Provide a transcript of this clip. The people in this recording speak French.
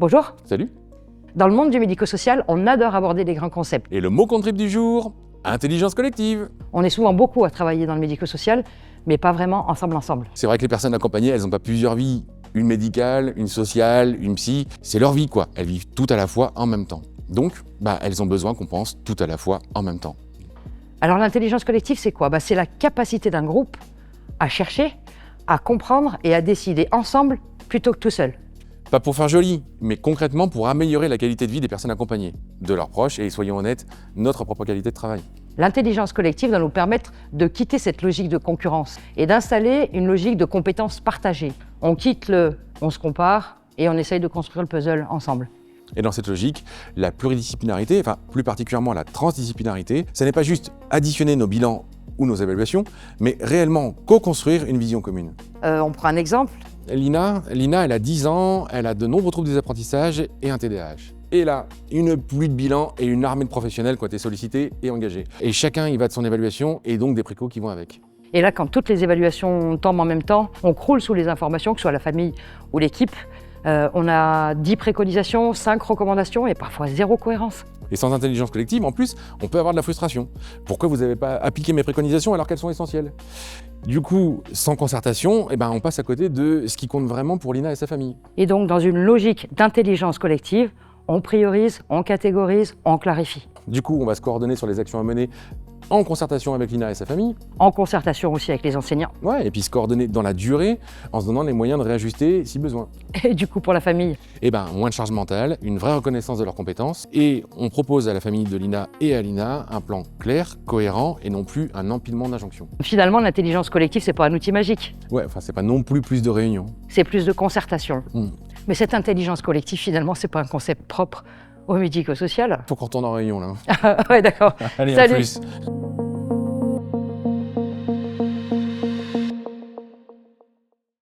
Bonjour. Salut. Dans le monde du médico-social, on adore aborder des grands concepts. Et le mot contrib du jour, intelligence collective. On est souvent beaucoup à travailler dans le médico-social, mais pas vraiment ensemble. C'est vrai que les personnes accompagnées, elles n'ont pas plusieurs vies. Une médicale, une sociale, une psy, c'est leur vie quoi. Elles vivent tout à la fois en même temps. Donc, elles ont besoin qu'on pense tout à la fois en même temps. Alors l'intelligence collective, c'est quoi? C'est la capacité d'un groupe à chercher, à comprendre et à décider ensemble plutôt que tout seul. Pas pour faire joli, mais concrètement pour améliorer la qualité de vie des personnes accompagnées, de leurs proches et, soyons honnêtes, notre propre qualité de travail. L'intelligence collective doit nous permettre de quitter cette logique de concurrence et d'installer une logique de compétences partagées. On quitte on se compare et on essaye de construire le puzzle ensemble. Et dans cette logique, la pluridisciplinarité, enfin plus particulièrement la transdisciplinarité, ça n'est pas juste additionner nos bilans ou nos évaluations, mais réellement co-construire une vision commune. On prend un exemple. Lina, elle a 10 ans, elle a de nombreux troubles des apprentissages et un TDAH. Et là, une pluie de bilans et une armée de professionnels qui ont été sollicités et engagés. Et chacun y va de son évaluation et donc des précos qui vont avec. Et là, quand toutes les évaluations tombent en même temps, on croule sous les informations, que ce soit la famille ou l'équipe. On a 10 préconisations, 5 recommandations et parfois 0 cohérence. Et sans intelligence collective, en plus, on peut avoir de la frustration. Pourquoi vous n'avez pas appliqué mes préconisations alors qu'elles sont essentielles? Du coup, sans concertation, on passe à côté de ce qui compte vraiment pour Lina et sa famille. Et donc, dans une logique d'intelligence collective, on priorise, on catégorise, on clarifie. Du coup, on va se coordonner sur les actions à mener en concertation avec Lina et sa famille. En concertation aussi avec les enseignants. Ouais, et puis se coordonner dans la durée en se donnant les moyens de réajuster si besoin. Et du coup, pour la famille, moins de charge mentale, une vraie reconnaissance de leurs compétences. Et on propose à la famille de Lina et à Lina un plan clair, cohérent et non plus un empilement d'injonctions. Finalement, l'intelligence collective, c'est pas un outil magique. Ouais, c'est pas non plus de réunions. C'est plus de concertation. Mais cette intelligence collective, finalement, c'est pas un concept propre au médico-social. Faut qu'on retourne en réunion là. Ouais, d'accord. Allez, Salut. à plus.